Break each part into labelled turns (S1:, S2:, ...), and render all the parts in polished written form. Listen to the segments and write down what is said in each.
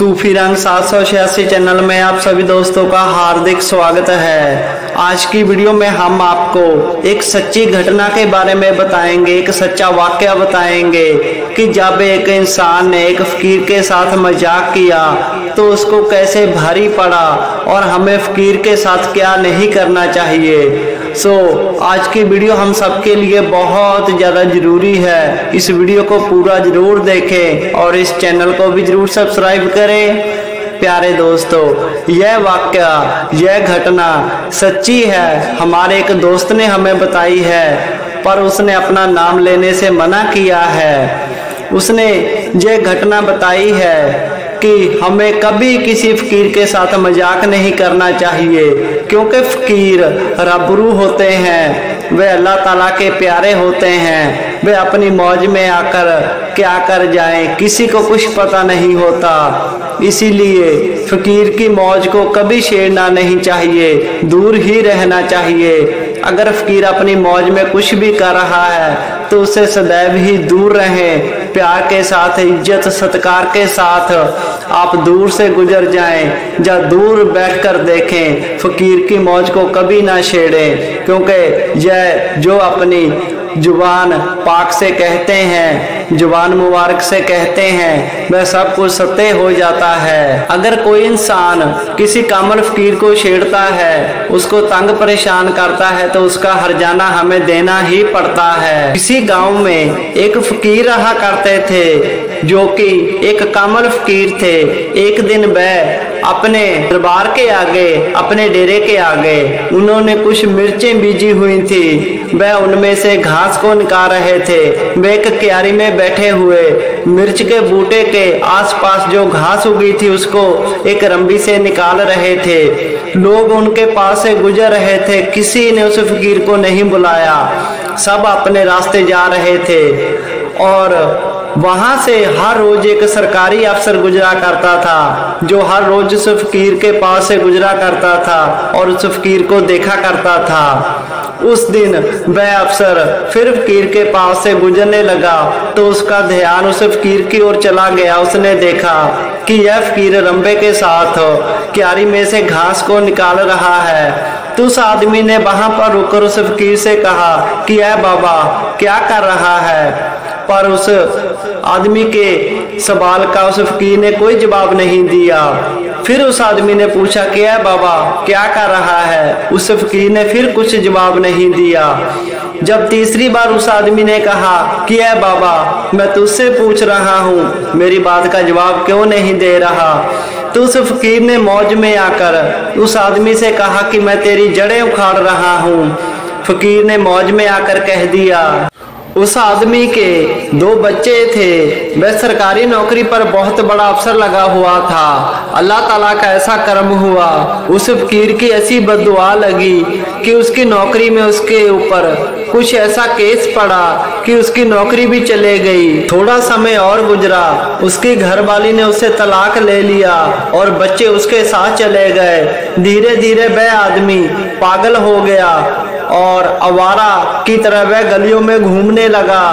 S1: सूफी रंग 786 चैनल में आप सभी दोस्तों का हार्दिक स्वागत है। आज की वीडियो में हम आपको एक सच्ची घटना के बारे में बताएंगे, एक सच्चा वाकया बताएंगे कि जब एक इंसान ने एक फकीर के साथ मजाक किया तो उसको कैसे भारी पड़ा और हमें फकीर के साथ क्या नहीं करना चाहिए। आज की वीडियो हम सबके लिए बहुत ज़्यादा ज़रूरी है। इस वीडियो को पूरा ज़रूर देखें और इस चैनल को भी ज़रूर सब्सक्राइब करें। प्यारे दोस्तों, यह वाकया, यह घटना सच्ची है। हमारे एक दोस्त ने हमें बताई है, पर उसने अपना नाम लेने से मना किया है। उसने यह घटना बताई है कि हमें कभी किसी फकीर के साथ मजाक नहीं करना चाहिए, क्योंकि फकीर रबरू होते हैं, वे अल्लाह ताला के प्यारे होते हैं। वे अपनी मौज में आकर क्या कर जाएं, किसी को कुछ पता नहीं होता। इसीलिए फकीर की मौज को कभी छेड़ना नहीं चाहिए, दूर ही रहना चाहिए। अगर फकीर अपनी मौज में कुछ भी कर रहा है तो उससे सदैव ही दूर रहें। प्यार के साथ, इज्जत सत्कार के साथ आप दूर से गुजर जाएं, या दूर बैठकर देखें। फकीर की मौज को कभी ना छेड़ें, क्योंकि यह जो अपनी जुबान पाक से कहते हैं, जुबान मुबारक से कहते हैं, वह सब कुछ सत्य हो जाता है। अगर कोई इंसान किसी कामल फकीर को छेड़ता है, उसको तंग परेशान करता है, तो उसका हर्जाना हमें देना ही पड़ता है। किसी गांव में एक फकीर रहा करते थे, जो कि एक कामल फकीर थे। एक दिन वह अपने दरबार के आगे, अपने डेरे के आगे, उन्होंने कुछ मिर्चें बीजी हुई थी। वह उनमें से घास को निकाल रहे थे। वे एक क्यारी में बैठे हुए मिर्च के बूटे के आसपास जो घास उगी थी उसको एक रंबी से निकाल रहे थे। लोग उनके पास से गुजर रहे थे, किसी ने उस फकीर को नहीं बुलाया। सब अपने रास्ते जा रहे थे और वहां से हर रोज एक सरकारी अफसर गुजरा करता था, जो हर रोज उस फकीर के पास से गुजरा करता था और उस फकीर को देखा करता था। उस दिन वह अफसर फिर फकीर के पास से गुजरने लगा तो उसका ध्यान उस फकीर की ओर चला गया। उसने देखा कि यह फकीर रंबे के साथ क्यारी में से घास को निकाल रहा है। तो उस आदमी ने वहां पर रुककर उस फकीर से कहा कि ऐ बाबा, क्या कर रहा है? पर उस आदमी के सवाल का उस फकीर ने कोई जवाब नहीं दिया। फिर उस आदमी ने पूछा कि ऐ बाबा, क्या कर रहा है? उस फकीर ने फिर कुछ जवाब नहीं दिया। जब तीसरी बार उस आदमी ने कहा कि ऐ बाबा, मैं तुझसे पूछ रहा हूँ, मेरी बात का जवाब क्यों नहीं दे रहा? तो उस फकीर ने मौज में आकर उस आदमी से कहा कि मैं तेरी जड़ें उखाड़ रहा हूँ। फकीर ने मौज में आकर कह दिया। उस आदमी के 2 बच्चे थे। वह सरकारी नौकरी पर बहुत बड़ा अफसर लगा हुआ था। अल्लाह ताला का ऐसा करम हुआ, उस फकीर की ऐसी बद्दुआ लगी कि उसकी नौकरी में उसके ऊपर कुछ ऐसा केस पड़ा कि उसकी नौकरी भी चले गई। थोड़ा समय और गुजरा, उसकी घरवाली ने उससे तलाक ले लिया और बच्चे उसके साथ चले गए। धीरे धीरे वह आदमी पागल हो गया और आवारा की तरह वह गलियों में घूमने लगा।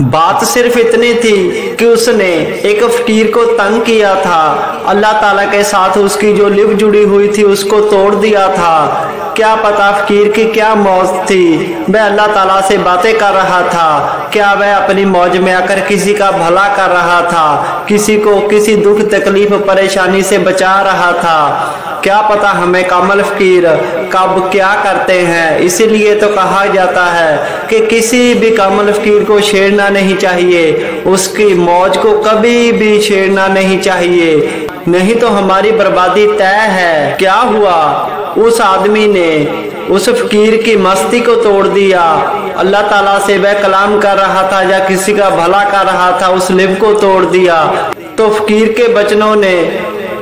S1: बात सिर्फ इतनी थी कि उसने एक फकीर को तंग किया था। अल्लाह ताला के साथ उसकी जो लिव जुड़ी हुई थी उसको तोड़ दिया था। क्या पता फकीर की क्या मौज थी। वह अल्लाह ताला से बातें कर रहा था। क्या वह अपनी मौज में आकर किसी का भला कर रहा था, किसी को किसी दुख तकलीफ परेशानी से बचा रहा था? क्या पता हमें कामल फकीर कब क्या करते हैं। इसीलिए तो कहा जाता है कि किसी भी कामल फकीर को छेड़ना नहीं चाहिए, उसकी मौज को कभी भी छेड़ना नहीं चाहिए, नहीं तो हमारी बर्बादी तय है। क्या हुआ? उस आदमी ने उस फकीर की मस्ती को तोड़ दिया। अल्लाह ताला से वह कलाम कर रहा था या किसी का भला कर रहा था, उस लिव को तोड़ दिया। तो फकीर के बचनों ने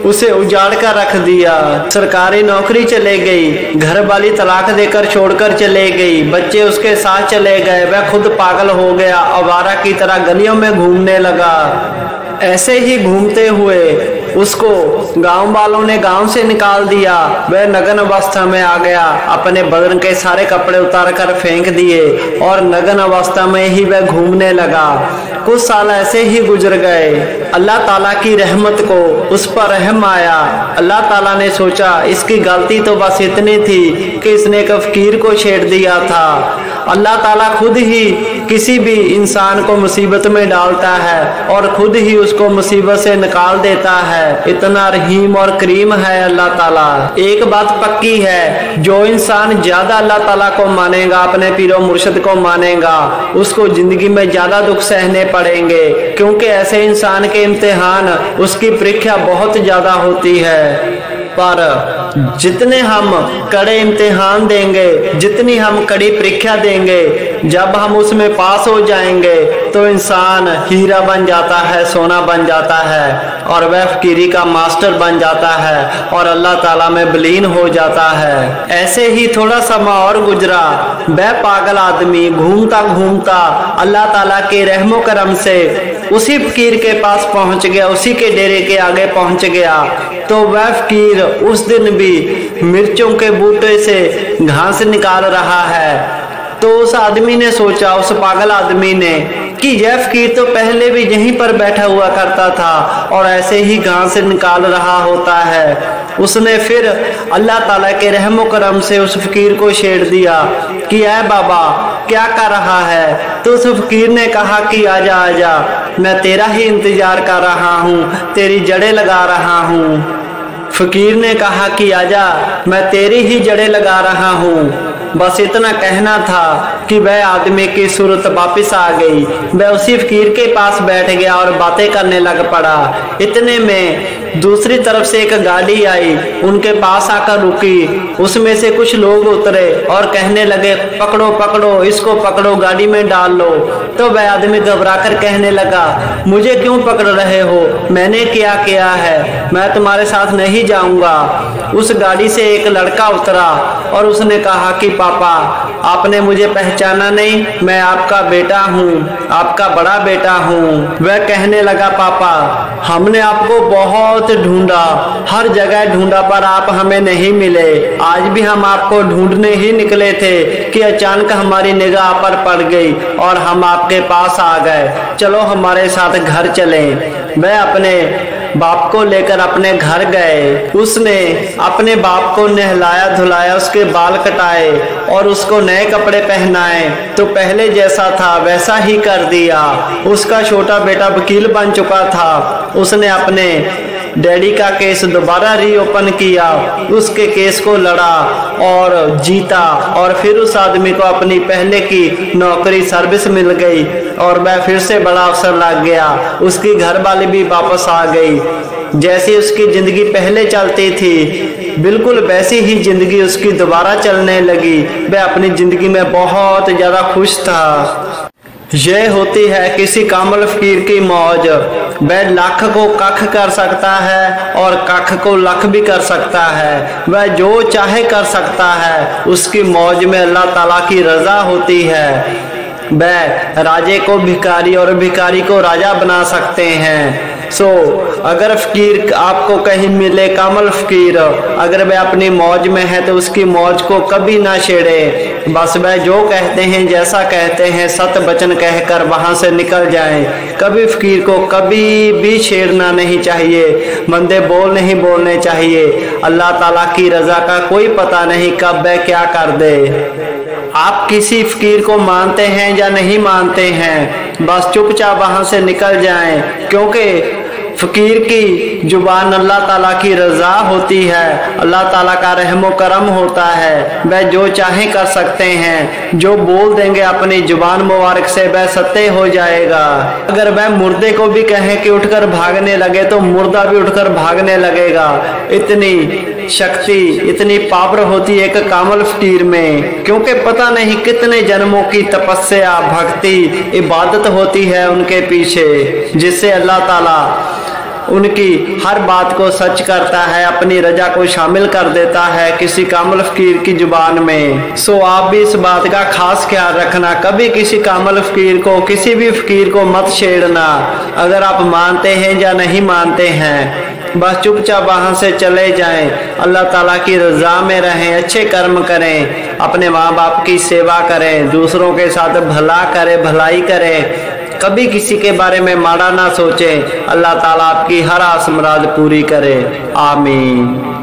S1: उसे उजाड़ कर रख दिया। सरकारी नौकरी चले गई, घर वाली तलाक देकर छोड़कर चले गई, बच्चे उसके साथ चले गए, वह खुद पागल हो गया, आवारा की तरह गलियों में घूमने लगा। ऐसे ही घूमते हुए उसको गांव वालों ने गांव से निकाल दिया। वह नग्न अवस्था में आ गया, अपने बदन के सारे कपड़े उतार कर फेंक दिए और नग्न अवस्था में ही वह घूमने लगा। कुछ साल ऐसे ही गुजर गए। अल्लाह ताला की रहमत को उस पर रहम आया। अल्लाह ताला ने सोचा इसकी गलती तो बस इतनी थी कि इसने एक फकीर को छेड़ दिया था। अल्लाह ताला खुद ही किसी भी इंसान को मुसीबत में डालता है और खुद ही उसको मुसीबत से निकाल देता है। इतना रहीम और करीम है अल्लाह ताला। एक बात पक्की है, जो इंसान ज्यादा अल्लाह ताला को मानेगा, अपने पीरो मुर्शिद को मानेगा, उसको जिंदगी में ज्यादा दुख सहने पड़ेंगे, क्योंकि ऐसे इंसान के इम्तिहान, उसकी परीक्षा बहुत ज्यादा होती है। पर जितने हम कड़े इम्तिहान देंगे, जितनी हम कड़ी परीक्षा देंगे, जब हम उसमें पास हो जाएंगे तो इंसान हीरा बन जाता है, सोना बन जाता है और वह फकीरी का मास्टर बन जाता है और अल्लाह ताला में विलीन हो जाता है। ऐसे ही थोड़ा समय और गुजरा। वह पागल आदमी घूमता घूमता अल्लाह ताला के रहमो करम से उसी फकीर के पास पहुंच गया, उसी के डेरे के आगे पहुंच गया। तो वह फकीर उस दिन भी मिर्चों के बूटे से घास निकाल रहा है। तो उस आदमी ने सोचा, उस पागल आदमी ने, कि यह फकीर तो पहले भी यहीं पर बैठा हुआ करता था और ऐसे ही घास निकाल रहा होता है। उसने फिर अल्लाह ताला के रहमो करम से उस फकीर को छेड़ दिया कि ऐ बाबा क्या कर रहा है। तो उस फकीर ने कहा कि आजा आजा, मैं तेरा ही इंतजार कर रहा हूँ, तेरी जड़ें लगा रहा हूँ। फकीर ने कहा कि आजा, मैं तेरी ही जड़ें लगा रहा हूँ। बस इतना कहना था कि वह आदमी की सूरत वापिस आ गई। वह उसी फकीर के पास बैठ गया और बातें करने लग पड़ा। इतने में दूसरी तरफ से एक गाड़ी आई, उनके पास आकर रुकी। उसमें से कुछ लोग उतरे और कहने लगे, पकड़ो पकड़ो इसको, पकड़ो, गाड़ी में डाल लो। तो वह आदमी घबरा कर कहने लगा, मुझे क्यों पकड़ रहे हो, मैंने क्या किया है, मैं तुम्हारे साथ नहीं जाऊंगा। उस गाड़ी से एक लड़का उतरा और उसने कहा कि पापा आपने मुझे पहचाना नहीं, मैं आपका बेटा हूँ, आपका बड़ा बेटा हूँ। वह कहने लगा, पापा हमने आपको बहुत ढूंढा, हर जगह ढूंढा पर आप हमें नहीं मिले। आज भी हम आपको ढूंढने ही निकले थे कि अचानक हमारी निगाह पर पड़ गई और हम आपके पास आ गए। चलो हमारे साथ घर चलें। वह अपने बाप को लेकर अपने घर गए। उसने अपने बाप को नहलाया धुलाया, उसके बाल कटाए और उसको नए कपड़े पहनाए। तो पहले जैसा था वैसा ही कर दिया। उसका छोटा बेटा वकील बन चुका था। उसने अपने डैडी का केस दोबारा रीओपन किया, उसके केस को लड़ा और जीता और फिर उस आदमी को अपनी पहले की नौकरी सर्विस मिल गई और वह फिर से बड़ा अफसर लग गया। उसकी घर वाली भी वापस आ गई। जैसी उसकी जिंदगी पहले चलती थी बिल्कुल वैसी ही जिंदगी उसकी दोबारा चलने लगी। वह अपनी जिंदगी में बहुत ज्यादा खुश था। यह होती है किसी कामल फकीर की मौज। वह लाख को कख कर सकता है और कख को लख भी कर सकता है। वह जो चाहे कर सकता है। उसकी मौज में अल्लाह ताला की रजा होती है। वह राजे को भिखारी और भिखारी को राजा बना सकते हैं। अगर फकीर आपको कहीं मिले, कामल फकीर, अगर वह अपनी मौज में है तो उसकी मौज को कभी ना छेड़े। बस वह जो कहते हैं, जैसा कहते हैं, सत्य वचन कहकर वहां से निकल जाएं। कभी फकीर को कभी भी छेड़ना नहीं चाहिए, मंदे बोल नहीं बोलने चाहिए। अल्लाह ताला की रजा का कोई पता नहीं कब वह क्या कर दे। आप किसी फकीर को मानते हैं या नहीं मानते हैं, बस चुपचाप वहां से निकल जाएं, क्योंकि फकीर की जुबान अल्लाह ताला की रजा होती है, अल्लाह ताला का रहमो करम होता है। वह जो चाहे कर सकते हैं, जो बोल देंगे अपनी जुबान मुबारक से वह सत्य हो जाएगा। अगर वह मुर्दे को भी कहे कि उठकर भागने लगे तो मुर्दा भी उठकर भागने लगेगा। इतनी शक्ति, इतनी पावर होती है एक कामल फकीर में, क्योंकि पता नहीं कितने जन्मों की तपस्या, भक्ति, इबादत होती है उनके पीछे, जिससे अल्लाह ताला उनकी हर बात को सच करता है, अपनी रजा को शामिल कर देता है किसी कामल फकीर की जुबान में। आप भी इस बात का खास ख्याल रखना, कभी किसी कामल फकीर को, किसी भी फकीर को मत छेड़ना। अगर आप मानते हैं या नहीं मानते हैं, बस चुपचाप वहां से चले जाएं। अल्लाह ताला की रजा में रहें, अच्छे कर्म करें, अपने माँ बाप की सेवा करें, दूसरों के साथ भला करें, भलाई करें, कभी किसी के बारे में माड़ा ना सोचें। अल्लाह ताला आपकी हर आस मुराद पूरी करे। आमीन।